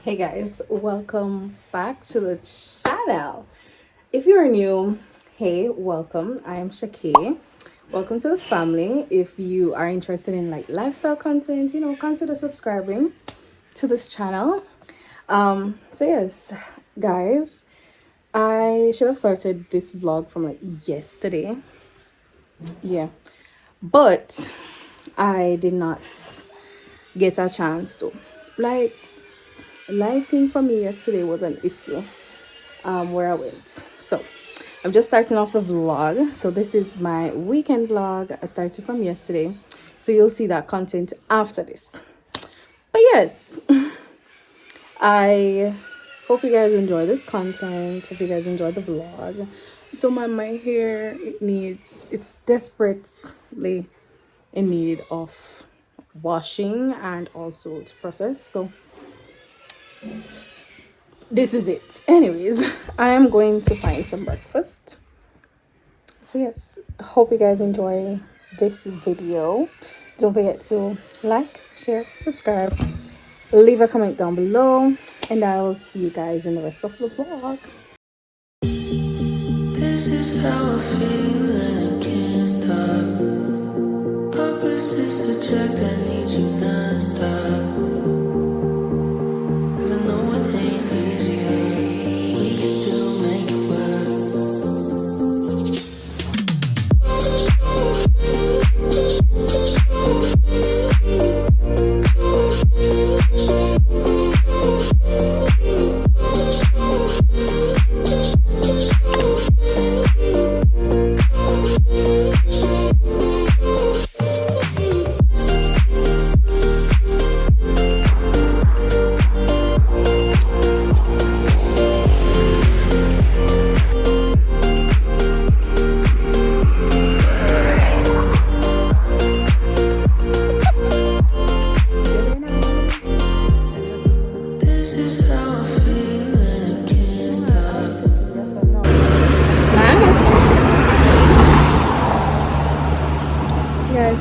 Hey guys, welcome back to the channel. If you're new, hey, welcome. I am Shaki. Welcome to the family. If you are interested in like lifestyle content, consider subscribing to this channel. So yes, guys, I should have started this vlog from like yesterday. Yeah, but I did not get a chance to. Like, lighting for me yesterday was an issue where I went. So I'm just starting off the vlog. So this is my weekend vlog. I started from yesterday. So you'll see that content after this. But yes, I hope you guys enjoy this content. Hope you guys enjoy the vlog. So my hair, it's desperately in need of washing and also to process. So this is it. Anyways, I am going to find some breakfast. So yes, hope you guys enjoy this video. Don't forget to like, share, subscribe, leave a comment down below, and I will see you guys in the rest of the vlog. This is how I feel and I can't stop. Opposites attract, I need you non-stop.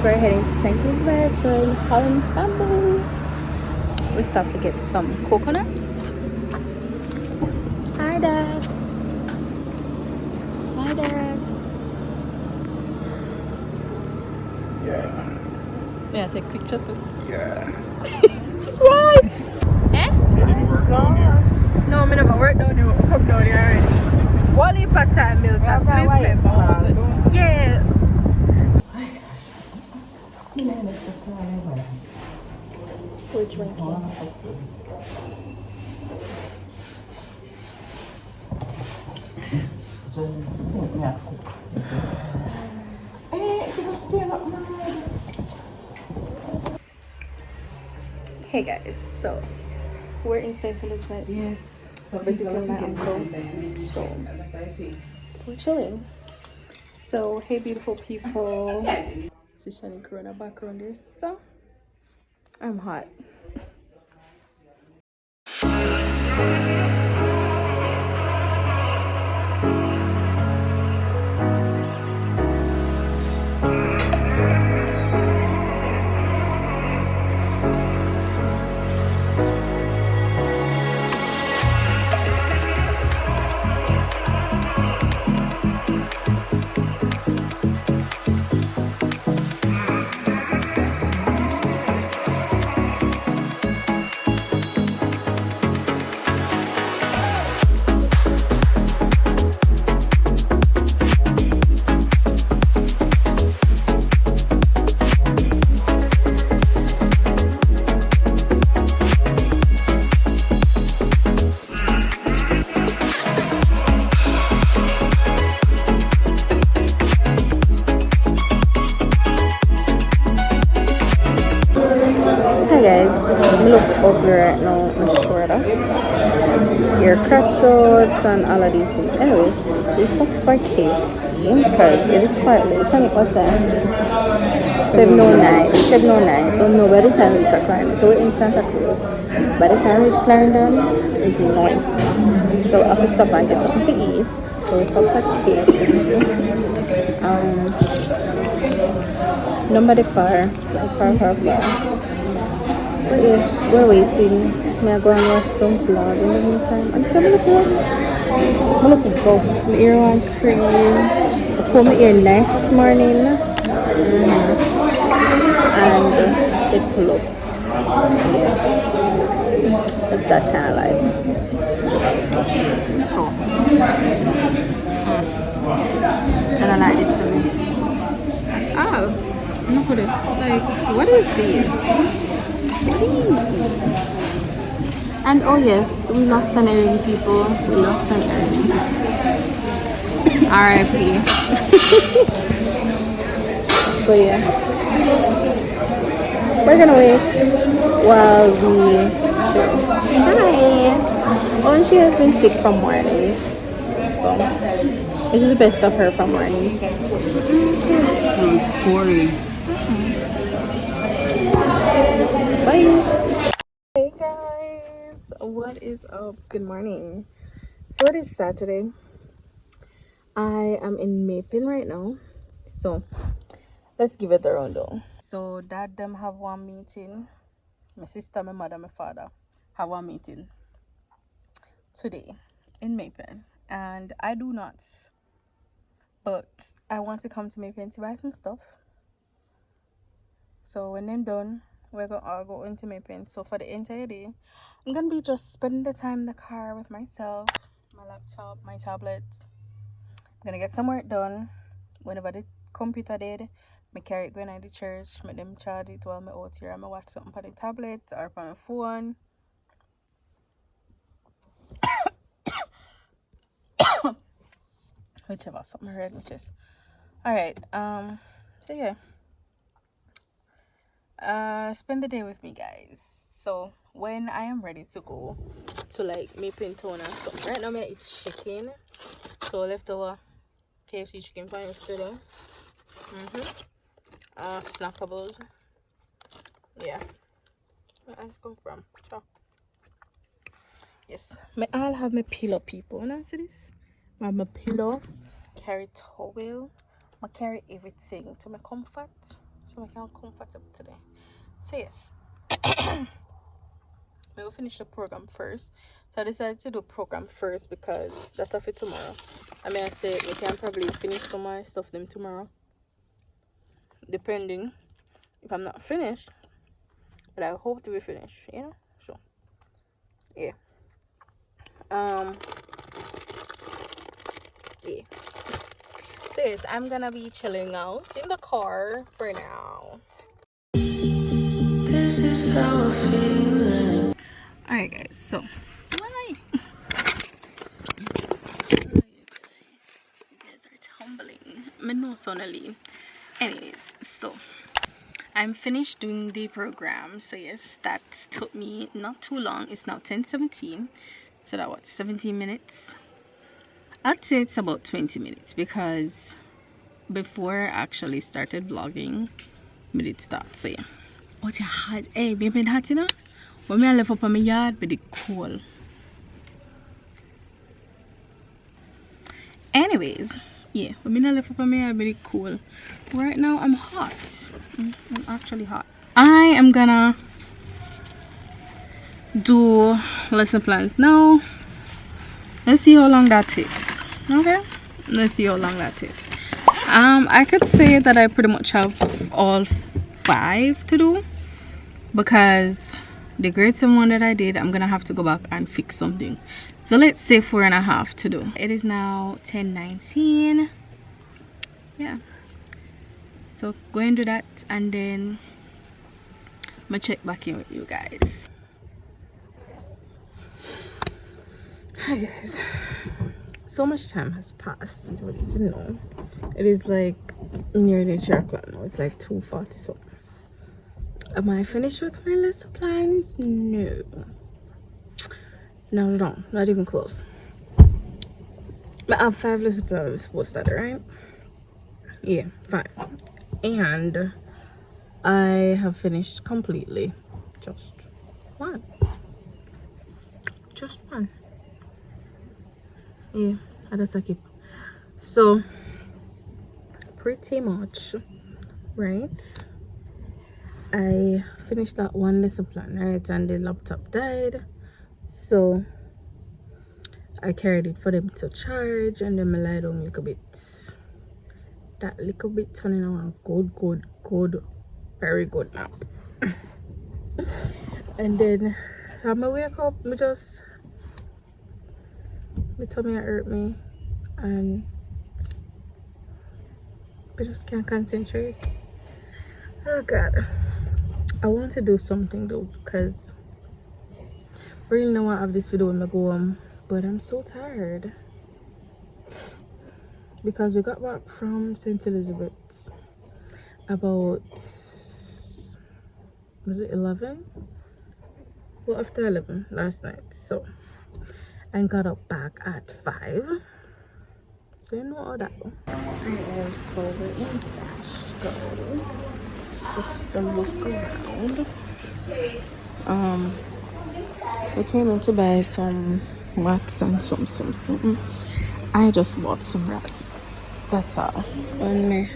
We're heading to St. Elizabeth in Holland Bamboo. We stopped to get some coconuts. Hi, Dad. Hi, Dad. Yeah. Yeah, take a picture too. Yeah. What? Eh? You didn't work down here? No, I never worked down here. I come down here already. What if I time Milton? Please, miss. Yeah. Which one? Hey guys, so we're in St. Elizabeth. Yes. So visiting my uncle. So we're chilling. So hey beautiful people. See Shani Corona background there. So I'm hot. Look ugly right now, I'm sure that your crotch shorts and all of these things. Anyway, we stopped by KFC because it is quite late. Shani, what time? 7:09. 7:09. So no, by the time we reach Clarendon, so we're in Santa Cruz. By the time we reach Clarendon, it's night. So I have to stop and get something to eat. So we stopped at KFC. Nobody far, like far. But yes, we're waiting. May I go and watch some vlog in the meantime. And so I'm gonna go. I'm gonna go. My ear on cream. I pulled my ear nice this morning. And they pull up. It's that kind of life. So, and I like this. Oh, look at it. Like, what is this? What is this? And oh yes, we lost an earring, people. We lost an earring. R.I.P. So yeah, we're gonna wait while we chill. Hi. Oh, and she has been sick from morning, so this is the best of her from morning. It's pouring. Bye. Hey guys, what is up? Good morning. So it is Saturday. I am in Mapin right now, so let's give it a rundown. So dad them have one meeting. My sister, my mother, my father have one meeting today in Mapin, and I do not. But I want to come to Mapin to buy some stuff. So when they're done, we're gonna all go into Mapin. So for the entire day, I'm gonna be just spending the time in the car with myself, my laptop, my tablet. I'm gonna get some work done. Whenever the computer dead, I carry it going to the church, make them charge it while I'm out here. I'm gonna watch something on the tablet or on my phone. Whichever, something red, which is alright. So yeah. Spend the day with me, guys. So when I am ready to go to like Mapin Town and stuff, right now I'm gonna eat chicken. So leftover KFC chicken from yesterday. Snackables. Yeah. Where else come from? So, yes. I'll have my pillow, people. And I see this. I have my pillow, carry towel, I carry everything to my comfort. So I can comfortable today. So yes. We'll finish the program first. So I decided to do program first because that's of it tomorrow. I mean, I said we can probably finish some of my stuff them tomorrow, depending if I'm not finished. But I hope to be finished, you know. So yeah. Yeah. So yes, I'm gonna be chilling out in the car for now. This is how I feel. Alright guys, so why? You guys are tumbling. My nose on a lean. Anyways, so I'm finished doing the program. So yes, that took me not too long. It's now 10:17. So that was 17 minutes. I'd say it's about 20 minutes because before I actually started vlogging, I did start. So yeah. Oh, it's hot. Hey, baby, it's hot, you know? When I left up on my yard, but it's cool. Anyways, yeah, when I left up on my yard, but it's cool. Right now, I'm hot. I'm actually hot. I am gonna do lesson plans now. Let's see how long that takes. Okay, let's see how long that takes. I could say that I pretty much have all 5 to do because the grade 7 one that I did, I'm gonna have to go back and fix something. So let's say 4.5 to do. It is now 10:19. Yeah, so go and do that and then I'm gonna check back in with you guys. Hi guys, so much time has passed, you don't even know. It is like nearly 3 o'clock now. It's like 2:40. So am I finished with my lesson plans? No, not even close. But I have 5 lesson plans supposed to, right? Yeah, 5. And I have finished completely just one. Yeah, that's a keep. So pretty much, right? I finished that one lesson plan, right, and the laptop died, so I carried it for them to charge, and then I lied down a little bit. That little bit turning on good, very good nap. And then when I wake up, my tummy hurt me, and I just can't concentrate. Oh god, I want to do something though, because I really don't want to have this video when I go home, but I'm so tired because we got back from St. Elizabeth's about, was it 11? Well, after 11 last night, so, and got up back at 5, so you know all that. Alright, so we're in Basco, just to look around. We came in to buy some mats and some. I just bought some rags, that's all. When me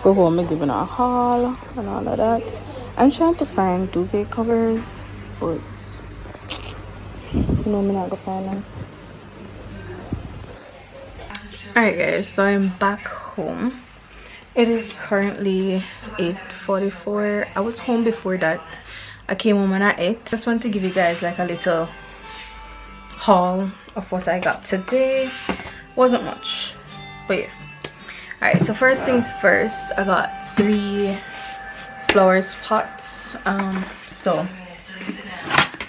go home, I'm giving a haul and all of that. I'm trying to find duvet covers, but you know me not gonna find them. Alright guys, so I'm back home. It is currently 8:44. I was home before that. I came home at 8. Just want to give you guys like a little haul of what I got today. Wasn't much, but yeah. Alright, so first things first, I got 3 flowers pots. So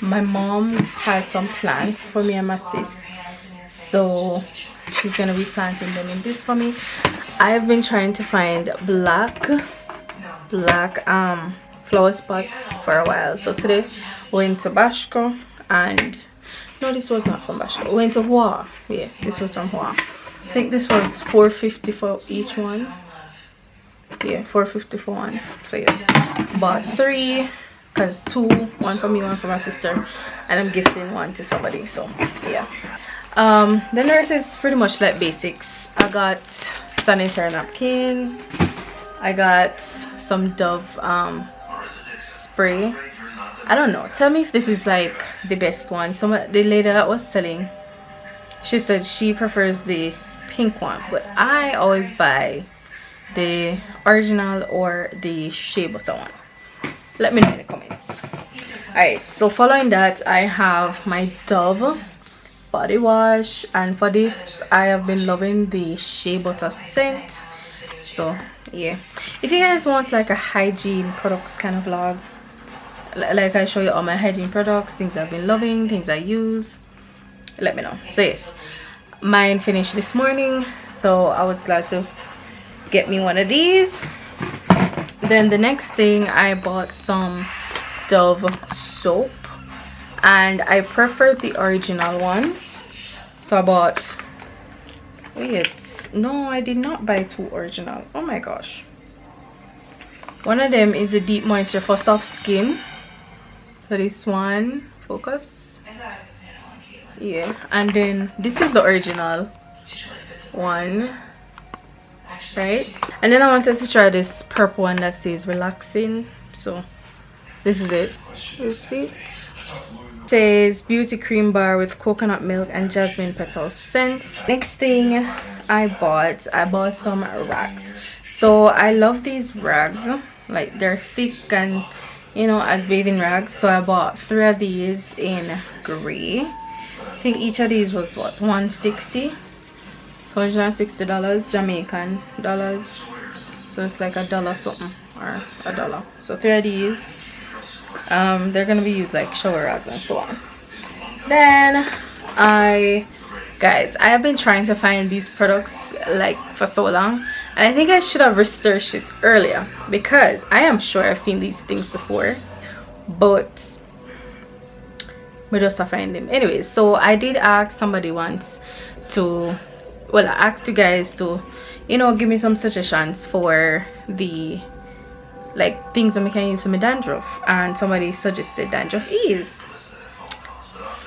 my mom has some plants for me and my sis, so she's gonna be planting them in this for me. I've been trying to find black flower spots for a while, so today we went to Bashko, and no, this was not from Bashko. We went to Hua. Yeah, this was from Hua. I think this was $4.50 for each one. Yeah, $4.50 for one. So yeah, bought 3 because 2, one for me, one for my sister, and I'm gifting one to somebody. So yeah. The rest is pretty much like basics. I got sanitary napkin. I got some Dove spray. I don't know, tell me if this is like the best one. The lady that was selling, she said she prefers the pink one, but I always buy the original or the shea butter one. Let me know in the comments. Alright, so following that, I have my Dove body wash, and for this I have been loving the shea butter scent. So yeah, if you guys want like a hygiene products kind of vlog, like I show you all my hygiene products, things I've been loving, things I use, let me know. So yes, mine finished this morning, so I was glad to get me one of these. Then the next thing, I bought some Dove soap, and I prefer the original ones, so I bought, wait, no, I did not buy 2 original. Oh my gosh, one of them is a deep moisture for soft skin. So this one, focus, yeah, and then this is the original one, right? And then I wanted to try this purple one that says relaxing, so this is it. You see it? It says beauty cream bar with coconut milk and jasmine petal scents. Next thing I bought some rags. So I love these rags, like they're thick and, you know, as bathing rags. So I bought 3 of these in gray. I think each of these was what, $160 Jamaican dollars, so it's like $1 something or $1. So 3 of these. They're gonna be used like shower rags and so on. Then guys, I have been trying to find these products like for so long, and I think I should have researched it earlier, because I am sure I've seen these things before, but we just have to find them anyways. So I did ask somebody once to, well, I asked you guys to, you know, give me some suggestions for the like things that I can use for my dandruff, and somebody suggested dandruff ease.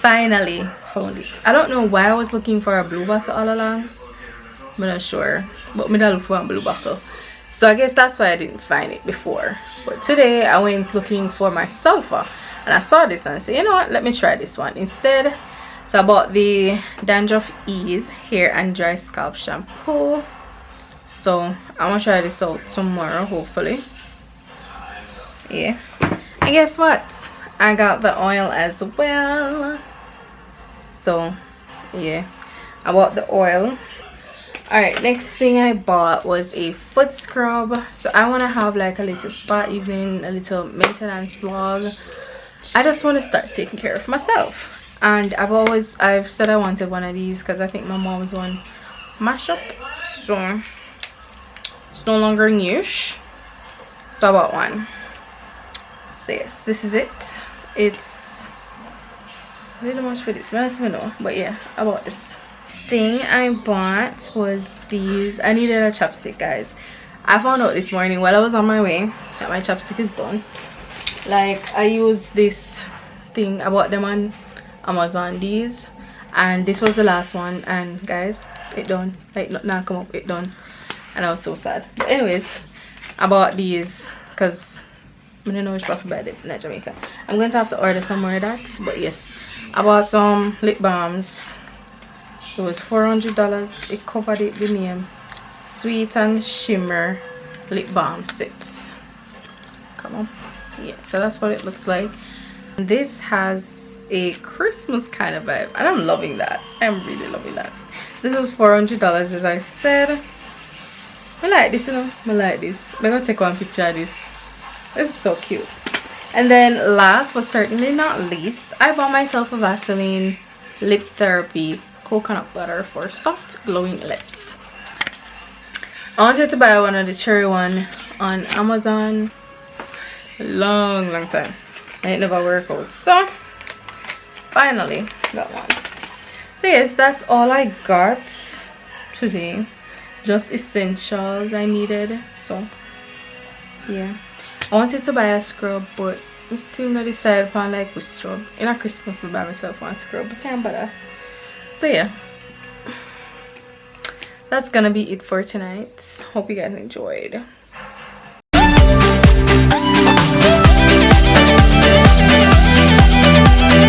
Finally found it. I don't know why I was looking for a blue bottle all along, I'm not sure, but me don't look for a blue bottle. So I guess that's why I didn't find it before. But today I went looking for my sulfur and I saw this and I said, you know what, let me try this one instead. So I bought the Dandruff Ease hair and dry scalp shampoo. So I'm gonna try this out tomorrow, hopefully. Yeah. And guess what, I got the oil as well. So yeah, I bought the oil. Alright, next thing I bought was a foot scrub. So I want to have like a little spa evening, a little maintenance vlog. I just want to start taking care of myself. And I've said I wanted one of these because I think my mom's one mash up. So it's no longer newish. So I bought one. So yes, this is it. It's a little much for this, I don't even know. But yeah, I bought this. Thing I bought was these. I needed a chapstick, guys. I found out this morning while I was on my way that my chapstick is done. Like, I used this thing, I bought them on Amazon, these, and this was the last one, and guys, it done. Like, not come up, it done, and I was so sad. But anyways, I bought these because I don't know which stuff about it in Jamaica. I'm going to have to order some more of that. But yes, I bought some lip balms. It was $400. It covered it, the name Sweet and Shimmer lip balm sets. Come on. Yeah, so that's what it looks like. This has a Christmas kind of vibe and I'm loving that. I'm really loving that. This was $400, as I said. I like this, you know. I like this. I'm gonna take one picture of this. This is so cute. And then last but certainly not least, I bought myself a Vaseline Lip Therapy coconut butter for soft glowing lips. I wanted to buy one of the cherry one on Amazon long time and it never worked out, so finally got one. So yes, that's all I got today, just essentials I needed. So yeah, I wanted to buy a scrub but I still not decided upon like which scrub. In a Christmas I buy myself one scrub, I can't bother. So yeah, that's gonna be it for tonight. Hope you guys enjoyed.